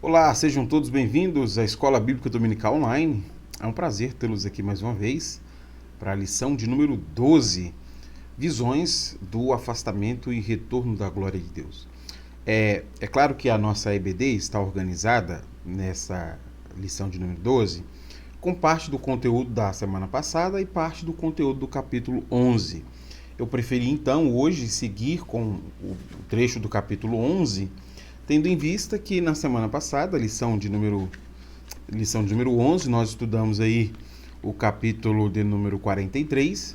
Olá, sejam todos bem-vindos à Escola Bíblica Dominical Online. É um prazer tê-los aqui mais uma vez para a lição de número 12, Visões do Afastamento e Retorno da Glória de Deus. É claro que a nossa EBD está organizada nessa lição de número 12 com parte do conteúdo da semana passada e parte do conteúdo do capítulo 11. Eu preferi então hoje seguir com o trecho do capítulo 11, tendo em vista que na semana passada, lição de número 11, nós estudamos aí o capítulo de número 43,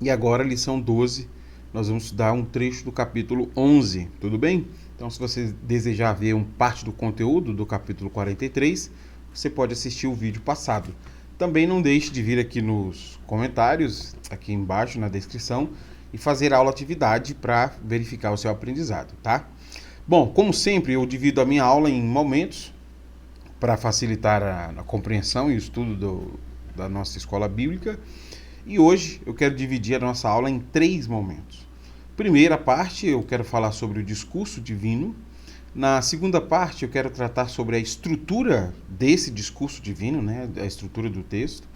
e agora, lição 12, nós vamos estudar um trecho do capítulo 11, tudo bem? Então, se você desejar ver parte do conteúdo do capítulo 43, você pode assistir o vídeo passado. Também não deixe de vir aqui nos comentários, aqui embaixo na descrição, e fazer aula atividade para verificar o seu aprendizado, tá? Bom, como sempre, eu divido a minha aula em momentos para facilitar a compreensão e o estudo da nossa escola bíblica. E hoje eu quero dividir a nossa aula em 3 momentos. Primeira parte, eu quero falar sobre o discurso divino. Na segunda parte, eu quero tratar sobre a estrutura desse discurso divino, né, a estrutura do texto.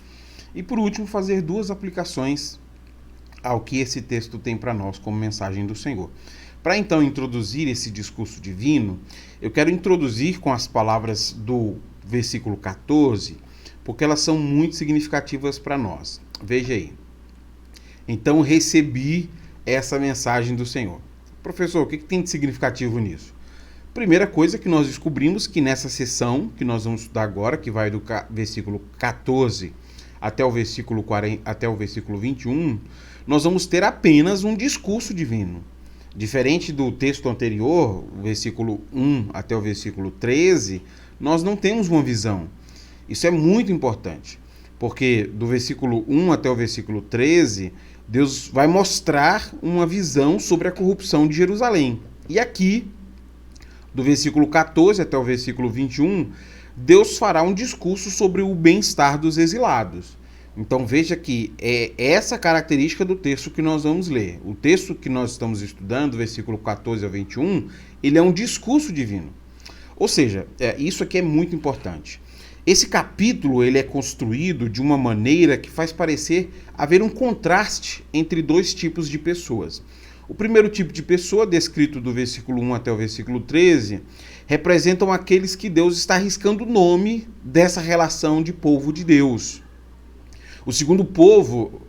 E por último, fazer 2 aplicações ao que esse texto tem para nós como mensagem do Senhor. Para então introduzir esse discurso divino, eu quero introduzir com as palavras do versículo 14, porque elas são muito significativas para nós. Veja aí. Então recebi essa mensagem do Senhor. Professor, o que tem de significativo nisso? Primeira coisa que nós descobrimos que nessa sessão que nós vamos estudar agora, que vai do versículo 14 até o versículo 21, nós vamos ter apenas um discurso divino. Diferente do texto anterior, o versículo 1 até o versículo 13, nós não temos uma visão. Isso é muito importante, porque do versículo 1 até o versículo 13, Deus vai mostrar uma visão sobre a corrupção de Jerusalém. E aqui, do versículo 14 até o versículo 21, Deus fará um discurso sobre o bem-estar dos exilados. Então veja que é essa característica do texto que nós vamos ler. O texto que nós estamos estudando, versículo 14 ao 21, ele é um discurso divino. Ou seja, isso aqui é muito importante. Esse capítulo ele é construído de uma maneira que faz parecer haver um contraste entre 2 tipos de pessoas. O primeiro tipo de pessoa, descrito do versículo 1 até o versículo 13, representam aqueles que Deus está arriscando o nome dessa relação de povo de Deus. O segundo povo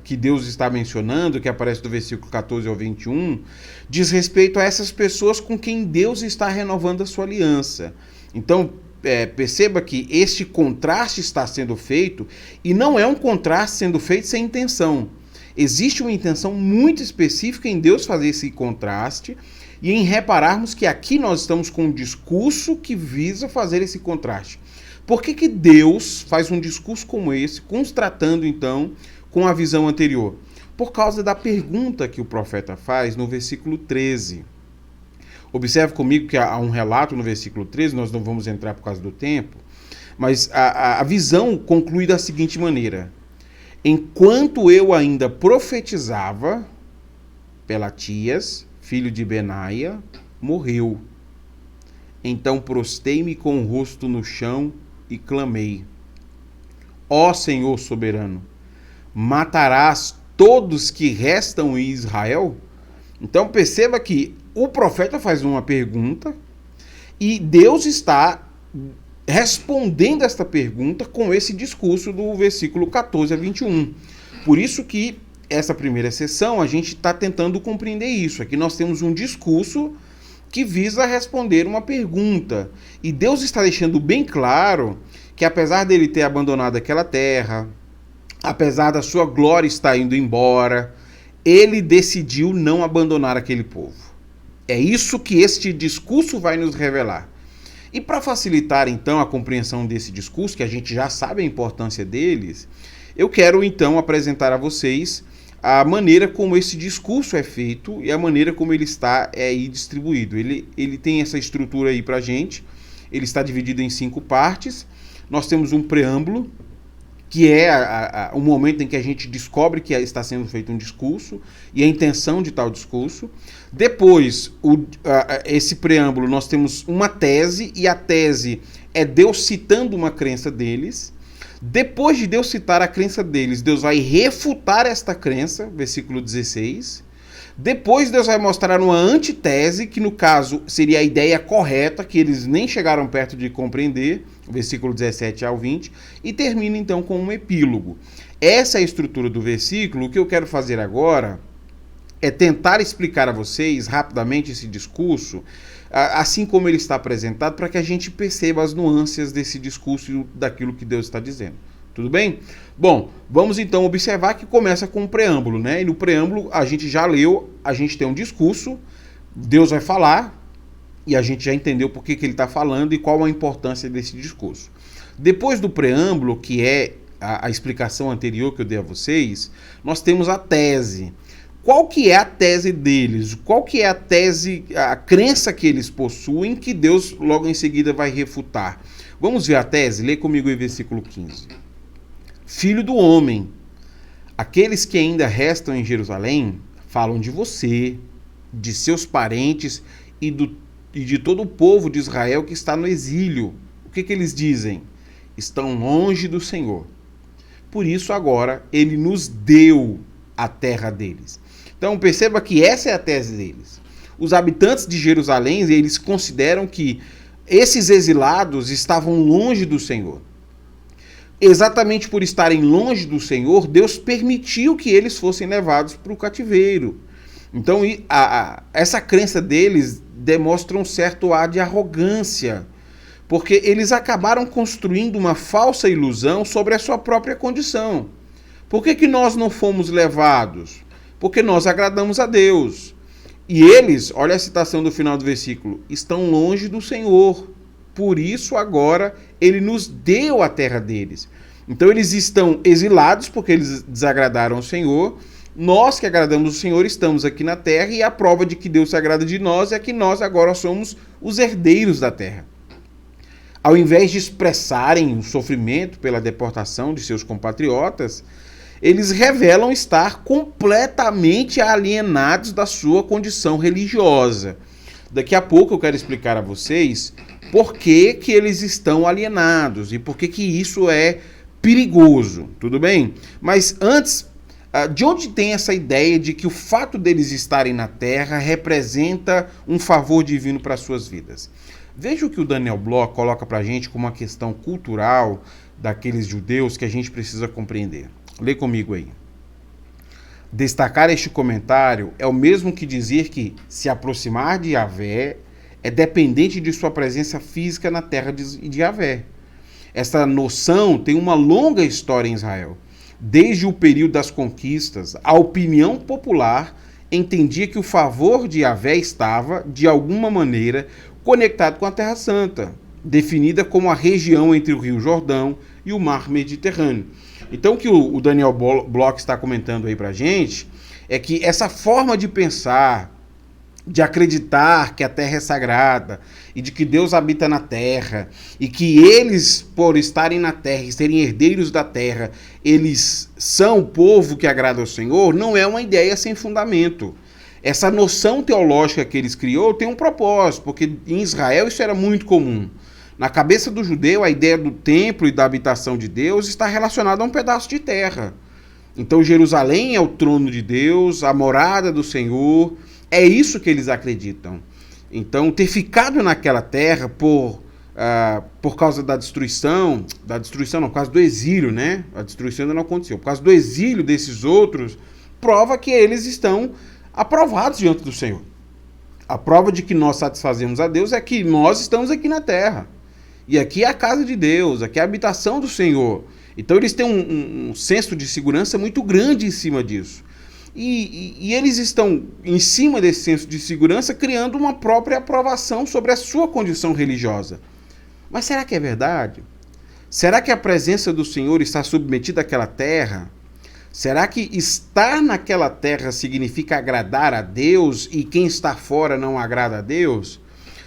que Deus está mencionando, que aparece do versículo 14 ao 21, diz respeito a essas pessoas com quem Deus está renovando a sua aliança. Então, perceba que este contraste está sendo feito, e não é um contraste sendo feito sem intenção. Existe uma intenção muito específica em Deus fazer esse contraste e em repararmos que aqui nós estamos com um discurso que visa fazer esse contraste. Por que Deus faz um discurso como esse, contrastando então com a visão anterior? Por causa da pergunta que o profeta faz no versículo 13. Observe comigo que há um relato no versículo 13, nós não vamos entrar por causa do tempo, mas a visão conclui da seguinte maneira: enquanto eu ainda profetizava, Pelatias, filho de Benaia, morreu. Então prostei-me com o rosto no chão e clamei: ó Senhor soberano, matarás todos que restam em Israel? Então perceba que o profeta faz uma pergunta e Deus está respondendo esta pergunta com esse discurso do versículo 14 a 21. Por isso que essa primeira sessão a gente está tentando compreender isso. Aqui nós temos um discurso que visa responder uma pergunta. E Deus está deixando bem claro que apesar dele ter abandonado aquela terra, apesar da sua glória estar indo embora, ele decidiu não abandonar aquele povo. É isso que este discurso vai nos revelar. E para facilitar então a compreensão desse discurso, que a gente já sabe a importância deles, eu quero então apresentar a vocês a maneira como esse discurso é feito e a maneira como ele está aí distribuído. Ele tem essa estrutura aí para a gente, ele está dividido em 5 partes. Nós temos um preâmbulo, que é o momento em que a gente descobre que está sendo feito um discurso e a intenção de tal discurso. Depois, esse preâmbulo, nós temos uma tese, e a tese é Deus citando uma crença deles. Depois de Deus citar a crença deles, Deus vai refutar esta crença, versículo 16. Depois Deus vai mostrar uma antitese, que no caso seria a ideia correta, que eles nem chegaram perto de compreender, versículo 17 ao 20, e termina então com um epílogo. Essa é a estrutura do versículo. O que eu quero fazer agora é tentar explicar a vocês rapidamente esse discurso, assim como ele está apresentado, para que a gente perceba as nuances desse discurso e daquilo que Deus está dizendo. Tudo bem? Bom, vamos então observar que começa com um preâmbulo, né? E no preâmbulo a gente já leu, a gente tem um discurso, Deus vai falar, e a gente já entendeu por que ele está falando e qual a importância desse discurso. Depois do preâmbulo, que é a explicação anterior que eu dei a vocês, nós temos a tese. Qual que é a tese deles? Qual que é a tese, a crença que eles possuem, que Deus logo em seguida vai refutar? Vamos ver a tese? Lê comigo em versículo 15. Filho do homem, aqueles que ainda restam em Jerusalém falam de você, de seus parentes e de todo o povo de Israel que está no exílio. O que eles dizem? Estão longe do Senhor. Por isso agora ele nos deu a terra deles. Então perceba que essa é a tese deles. Os habitantes de Jerusalém, eles consideram que esses exilados estavam longe do Senhor. Exatamente por estarem longe do Senhor, Deus permitiu que eles fossem levados para o cativeiro. Então essa crença deles demonstra um certo ar de arrogância, porque eles acabaram construindo uma falsa ilusão sobre a sua própria condição. Por que nós não fomos levados? Porque nós agradamos a Deus. E eles, olha a citação do final do versículo, estão longe do Senhor. Por isso agora ele nos deu a terra deles. Então eles estão exilados porque eles desagradaram o Senhor. Nós que agradamos o Senhor estamos aqui na terra, e a prova de que Deus se agrada de nós é que nós agora somos os herdeiros da terra. Ao invés de expressarem o sofrimento pela deportação de seus compatriotas, eles revelam estar completamente alienados da sua condição religiosa. Daqui a pouco eu quero explicar a vocês por que eles estão alienados e por que isso é perigoso, tudo bem? Mas antes, de onde tem essa ideia de que o fato deles estarem na terra representa um favor divino para as suas vidas? Veja o que o Daniel Bloch coloca para a gente como uma questão cultural daqueles judeus que a gente precisa compreender. Lê comigo aí. Destacar este comentário é o mesmo que dizer que se aproximar de Yahvé é dependente de sua presença física na terra de Yahvé. Essa noção tem uma longa história em Israel. Desde o período das conquistas, a opinião popular entendia que o favor de Yahvé estava, de alguma maneira, conectado com a Terra Santa, definida como a região entre o Rio Jordão e o Mar Mediterrâneo. Então o que o Daniel Bloch está comentando aí pra gente é que essa forma de pensar, de acreditar que a terra é sagrada e de que Deus habita na terra e que eles, por estarem na terra e serem herdeiros da terra, eles são o povo que agrada ao Senhor, não é uma ideia sem fundamento. Essa noção teológica que eles criou tem um propósito, porque em Israel isso era muito comum. Na cabeça do judeu, a ideia do templo e da habitação de Deus está relacionada a um pedaço de terra. Então Jerusalém é o trono de Deus, a morada do Senhor, é isso que eles acreditam. Então ter naquela terra por causa da destruição não, por causa do exílio, né? A destruição ainda não aconteceu. Por causa do exílio desses outros, prova que eles estão aprovados diante do Senhor. A prova de que nós satisfazemos a Deus é que nós estamos aqui na terra. E aqui é a casa de Deus, aqui é a habitação do Senhor. Então eles têm um senso de segurança muito grande em cima disso. E eles estão, em cima desse senso de segurança, criando uma própria aprovação sobre a sua condição religiosa. Mas será que é verdade? Será que a presença do Senhor está submetida àquela terra? Será que estar naquela terra significa agradar a Deus e quem está fora não agrada a Deus?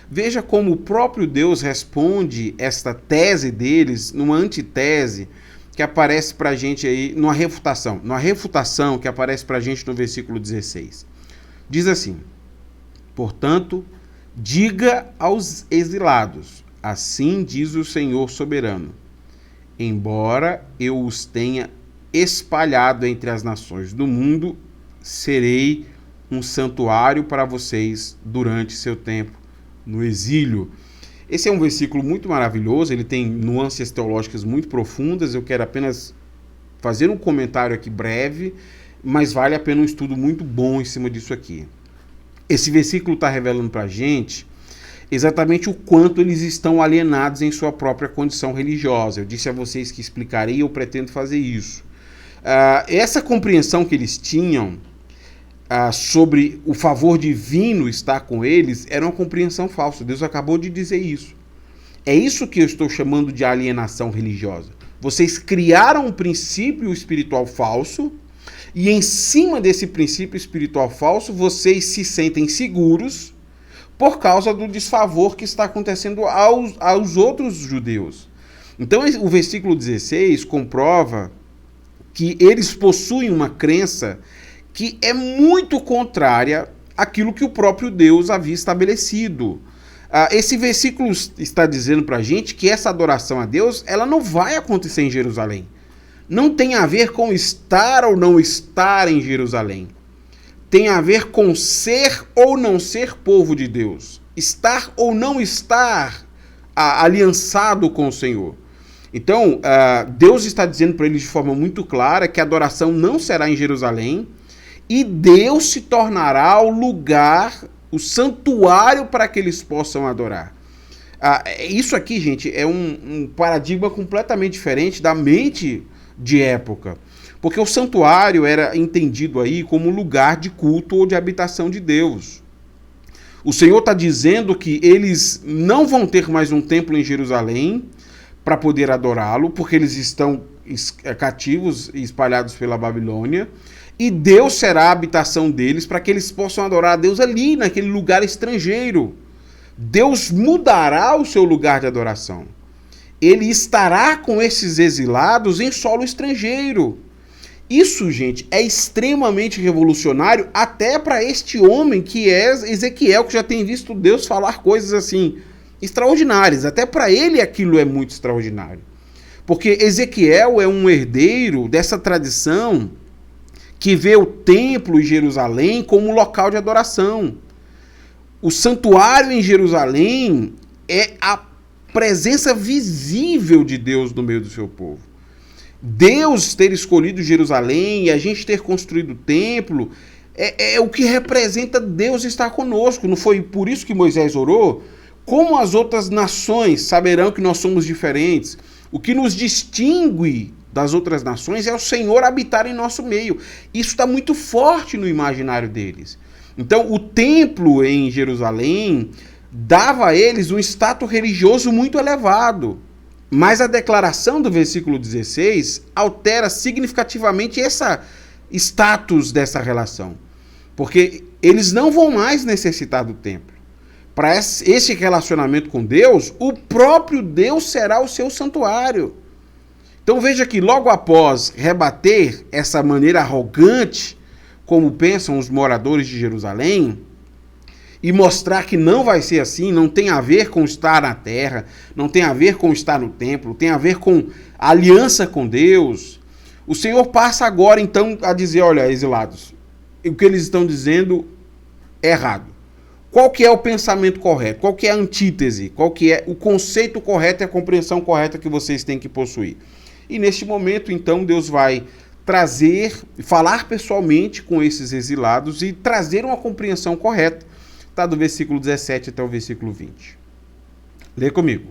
Veja como o próprio Deus responde esta tese deles numa antitese, que aparece para a gente aí, numa refutação que aparece para a gente no versículo 16. Diz assim: portanto, diga aos exilados, assim diz o Senhor soberano, embora eu os tenha espalhado entre as nações do mundo, serei um santuário para vocês durante seu tempo no exílio. Esse é um versículo muito maravilhoso, ele tem nuances teológicas muito profundas. Eu quero apenas fazer um comentário aqui breve, mas vale a pena um estudo muito bom em cima disso aqui. Esse versículo está revelando para a gente exatamente o quanto eles estão alienados em sua própria condição religiosa. Eu disse a vocês que explicarei e eu pretendo fazer isso. Essa compreensão que eles tinham sobre o favor divino estar com eles era uma compreensão falsa. Deus acabou de dizer isso. É isso que eu estou chamando de alienação religiosa. Vocês criaram um princípio espiritual falso e em cima desse princípio espiritual falso vocês se sentem seguros por causa do desfavor que está acontecendo aos outros judeus. Então o versículo 16 comprova que eles possuem uma crença que é muito contrária àquilo que o próprio Deus havia estabelecido. Esse versículo está dizendo para a gente que essa adoração a Deus, ela não vai acontecer em Jerusalém. Não tem a ver com estar ou não estar em Jerusalém. Tem a ver com ser ou não ser povo de Deus. Estar ou não estar aliançado com o Senhor. Então, Deus está dizendo para eles de forma muito clara que a adoração não será em Jerusalém, e Deus se tornará o lugar, o santuário para que eles possam adorar. Isso aqui, gente, é um paradigma completamente diferente da mente de época. Porque o santuário era entendido aí como lugar de culto ou de habitação de Deus. O Senhor está dizendo que eles não vão ter mais um templo em Jerusalém para poder adorá-lo, porque eles estão cativos e espalhados pela Babilônia. E Deus será a habitação deles para que eles possam adorar a Deus ali, naquele lugar estrangeiro. Deus mudará o seu lugar de adoração. Ele estará com esses exilados em solo estrangeiro. Isso, gente, é extremamente revolucionário até para este homem que é Ezequiel, que já tem visto Deus falar coisas assim extraordinárias. Até para ele aquilo é muito extraordinário. Porque Ezequiel é um herdeiro dessa tradição que vê o templo em Jerusalém como local de adoração. O santuário em Jerusalém é a presença visível de Deus no meio do seu povo. Deus ter escolhido Jerusalém e a gente ter construído o templo é o que representa Deus estar conosco. Não foi por isso que Moisés orou? Como as outras nações saberão que nós somos diferentes? O que nos distingue das outras nações é o Senhor habitar em nosso meio. Isso está muito forte no imaginário deles. Então, o templo em Jerusalém dava a eles um status religioso muito elevado. Mas a declaração do versículo 16 altera significativamente esse status dessa relação. Porque eles não vão mais necessitar do templo. Para esse relacionamento com Deus, o próprio Deus será o seu santuário. Então veja que logo após rebater essa maneira arrogante, como pensam os moradores de Jerusalém, e mostrar que não vai ser assim, não tem a ver com estar na terra, não tem a ver com estar no templo, tem a ver com a aliança com Deus, o Senhor passa agora então a dizer, olha, exilados, o que eles estão dizendo é errado. Qual que é o pensamento correto? Qual que é a antítese? Qual que é o conceito correto e a compreensão correta que vocês têm que possuir? E neste momento, então, Deus vai falar pessoalmente com esses exilados e trazer uma compreensão correta. Está do versículo 17 até o versículo 20. Lê comigo.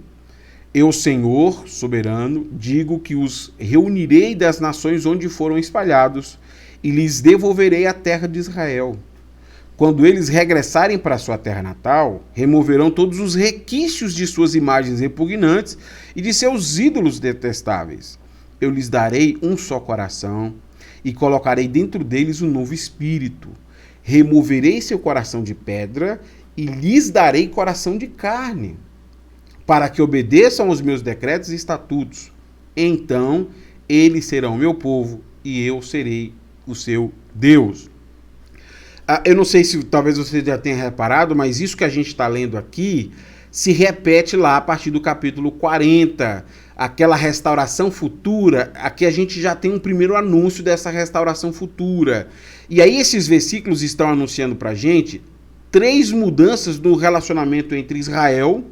Eu, Senhor, soberano, digo que os reunirei das nações onde foram espalhados e lhes devolverei a terra de Israel. Quando eles regressarem para sua terra natal, removerão todos os requisitos de suas imagens repugnantes e de seus ídolos detestáveis. Eu lhes darei um só coração e colocarei dentro deles um novo espírito. Removerei seu coração de pedra e lhes darei coração de carne, para que obedeçam aos meus decretos e estatutos. Então eles serão meu povo e eu serei o seu Deus. Eu não sei se talvez você já tenha reparado, mas isso que a gente está lendo aqui se repete lá a partir do capítulo 40, aquela restauração futura. Aqui a gente já tem um primeiro anúncio dessa restauração futura. E aí esses versículos estão anunciando para a gente 3 mudanças no relacionamento entre Israel,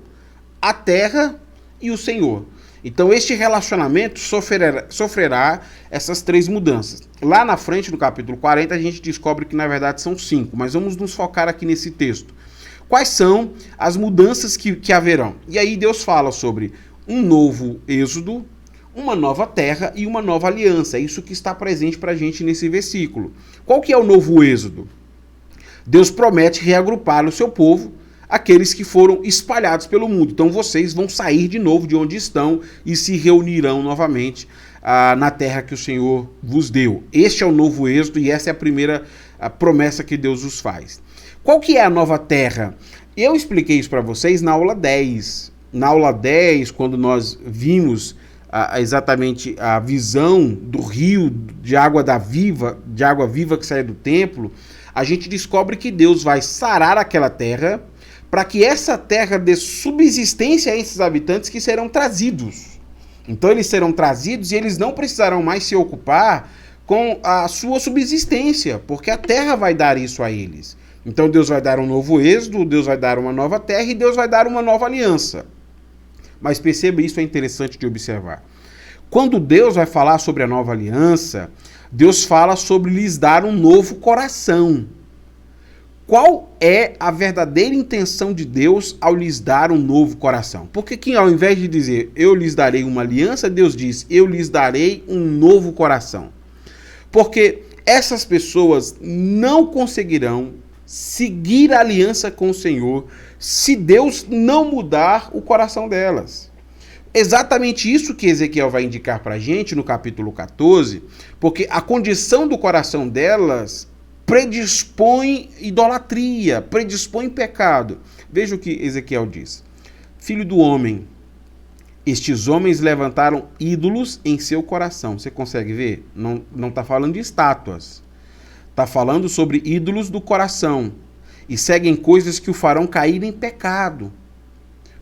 a terra e o Senhor. Então este relacionamento sofrerá essas 3 mudanças. Lá na frente, no capítulo 40, a gente descobre que na verdade são 5, mas vamos nos focar aqui nesse texto. Quais são as mudanças que haverão? E aí Deus fala sobre um novo êxodo, uma nova terra e uma nova aliança. É isso que está presente para a gente nesse versículo. Qual que é o novo êxodo? Deus promete reagrupar o seu povo, aqueles que foram espalhados pelo mundo. Então vocês vão sair de novo de onde estão e se reunirão novamente na terra que o Senhor vos deu. Este é o novo êxodo e essa é a primeira promessa que Deus os faz. Qual que é a nova terra? Eu expliquei isso para vocês na aula 10. Na aula 10, quando nós vimos exatamente a visão do rio de água viva que sai do templo, a gente descobre que Deus vai sarar aquela terra para que essa terra dê subsistência a esses habitantes que serão trazidos. Então eles serão trazidos e eles não precisarão mais se ocupar com a sua subsistência, porque a terra vai dar isso a eles. Então Deus vai dar um novo êxodo, Deus vai dar uma nova terra e Deus vai dar uma nova aliança. Mas perceba, isso é interessante de observar. Quando Deus vai falar sobre a nova aliança, Deus fala sobre lhes dar um novo coração. Qual é a verdadeira intenção de Deus ao lhes dar um novo coração? Porque que ao invés de dizer, eu lhes darei uma aliança, Deus diz, eu lhes darei um novo coração. Porque essas pessoas não conseguirão seguir a aliança com o Senhor se Deus não mudar o coração delas. Exatamente isso que Ezequiel vai indicar para a gente no capítulo 14, porque a condição do coração delas predispõe idolatria, predispõe pecado. Veja o que Ezequiel diz. Filho do homem, estes homens levantaram ídolos em seu coração. Você consegue ver? Não está falando de estátuas. Está falando sobre ídolos do coração. E seguem coisas que o farão cair em pecado.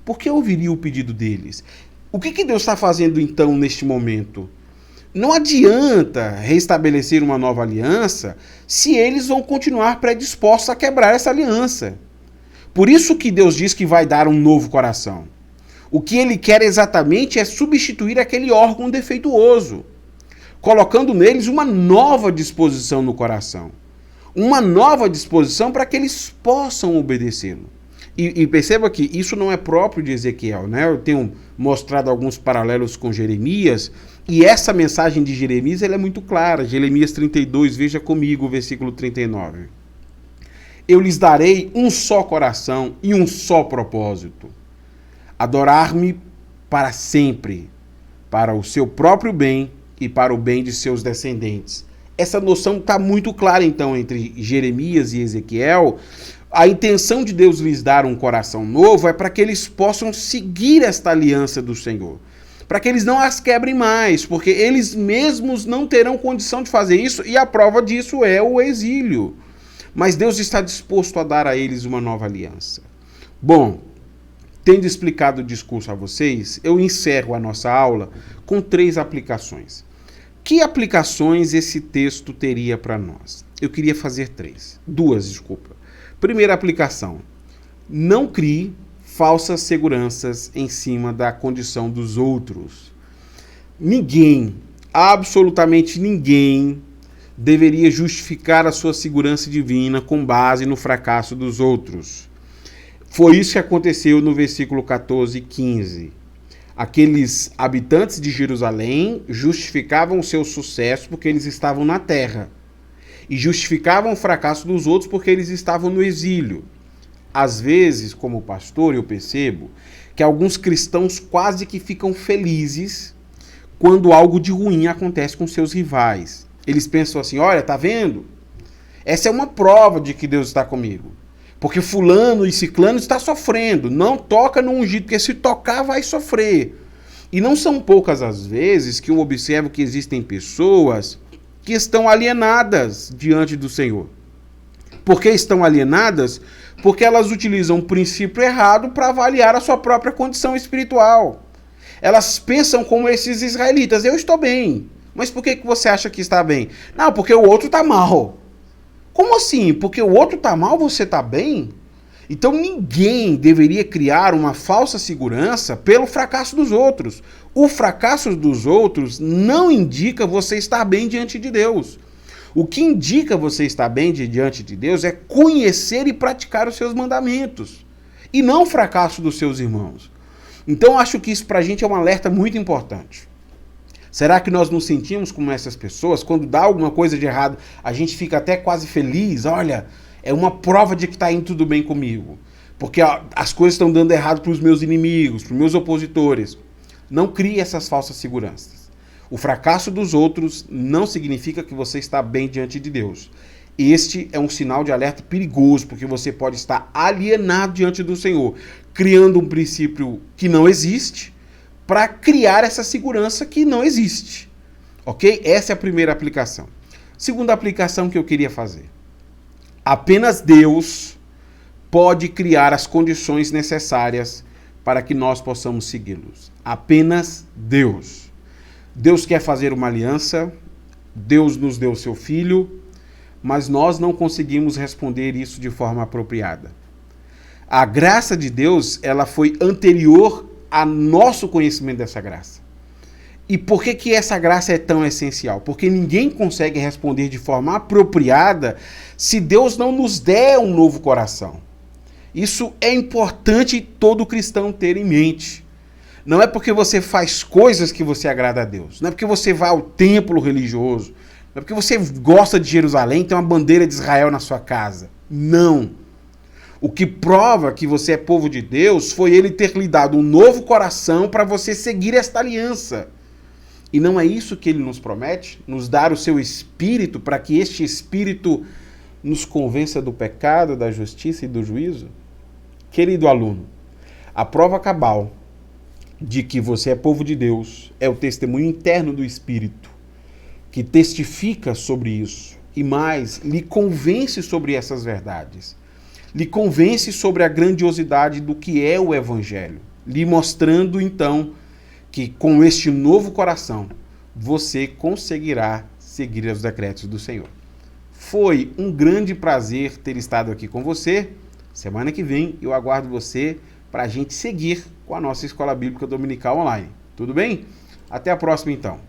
Por que ouviria o pedido deles? O que Deus está fazendo então neste momento? Não adianta restabelecer uma nova aliança se eles vão continuar predispostos a quebrar essa aliança. Por isso que Deus diz que vai dar um novo coração. O que ele quer exatamente é substituir aquele órgão defeituoso, colocando neles uma nova disposição no coração. Uma nova disposição para que eles possam obedecê-lo. E perceba que isso não é próprio de Ezequiel, né? Eu tenho mostrado alguns paralelos com Jeremias, e essa mensagem de Jeremias ela é muito clara. Jeremias 32, veja comigo o versículo 39. Eu lhes darei um só coração e um só propósito. Adorar-me para sempre, para o seu próprio bem e para o bem de seus descendentes. Essa noção está muito clara, então, entre Jeremias e Ezequiel. A intenção de Deus lhes dar um coração novo é para que eles possam seguir esta aliança do Senhor. Para que eles não as quebrem mais, porque eles mesmos não terão condição de fazer isso, e a prova disso é o exílio. Mas Deus está disposto a dar a eles uma nova aliança. Bom, tendo explicado o discurso a vocês, eu encerro a nossa aula com 3 aplicações. Que aplicações esse texto teria para nós? Eu queria fazer 2, desculpa. Primeira aplicação: não crie falsas seguranças em cima da condição dos outros. Ninguém, absolutamente ninguém, deveria justificar a sua segurança divina com base no fracasso dos outros. Foi isso que aconteceu no versículo 14 e 15. Aqueles habitantes de Jerusalém justificavam o seu sucesso porque eles estavam na terra. E justificavam o fracasso dos outros porque eles estavam no exílio. Às vezes, como pastor, eu percebo que alguns cristãos quase que ficam felizes quando algo de ruim acontece com seus rivais. Eles pensam assim, olha, tá vendo? Essa é uma prova de que Deus está comigo. Porque fulano e ciclano está sofrendo. Não toca no ungido, porque se tocar vai sofrer. E não são poucas as vezes que eu observo que existem pessoas que estão alienadas diante do Senhor. Por que estão alienadas? Porque elas utilizam um princípio errado para avaliar a sua própria condição espiritual. Elas pensam como esses israelitas: eu estou bem. Mas por que você acha que está bem? Não, porque o outro está mal. Como assim? Porque o outro está mal, você está bem? Então ninguém deveria criar uma falsa segurança pelo fracasso dos outros. O fracasso dos outros não indica você estar bem diante de Deus. O que indica você estar bem diante de Deus é conhecer e praticar os seus mandamentos, e não o fracasso dos seus irmãos. Então acho que isso para a gente é um alerta muito importante. Será que nós nos sentimos como essas pessoas? Quando dá alguma coisa de errado, a gente fica até quase feliz. Olha, é uma prova de que está indo tudo bem comigo. Porque as coisas estão dando errado para os meus inimigos, para os meus opositores. Não crie essas falsas seguranças. O fracasso dos outros não significa que você está bem diante de Deus. Este é um sinal de alerta perigoso, porque você pode estar alienado diante do Senhor, criando um princípio que não existe, para criar essa segurança que não existe. Ok? Essa é a primeira aplicação. Segunda aplicação que eu queria fazer. Apenas Deus pode criar as condições necessárias para que nós possamos segui-los. Apenas Deus. Deus quer fazer uma aliança, Deus nos deu seu Filho, mas nós não conseguimos responder isso de forma apropriada. A graça de Deus, ela foi anterior a nosso conhecimento dessa graça. E por que essa graça é tão essencial? Porque ninguém consegue responder de forma apropriada se Deus não nos der um novo coração. Isso é importante todo cristão ter em mente. Não é porque você faz coisas que você agrada a Deus. Não é porque você vai ao templo religioso. Não é porque você gosta de Jerusalém, tem uma bandeira de Israel na sua casa. Não. O que prova que você é povo de Deus foi ele ter lhe dado um novo coração para você seguir esta aliança. E não é isso que ele nos promete? Nos dar o seu espírito para que este espírito nos convença do pecado, da justiça e do juízo? Querido aluno, a prova cabal de que você é povo de Deus é o testemunho interno do Espírito, que testifica sobre isso e mais, lhe convence sobre essas verdades. Lhe convence sobre a grandiosidade do que é o Evangelho, lhe mostrando então que com este novo coração você conseguirá seguir os decretos do Senhor. Foi um grande prazer ter estado aqui com você. Semana que vem eu aguardo você para a gente seguir com a nossa Escola Bíblica Dominical Online. Tudo bem? Até a próxima então.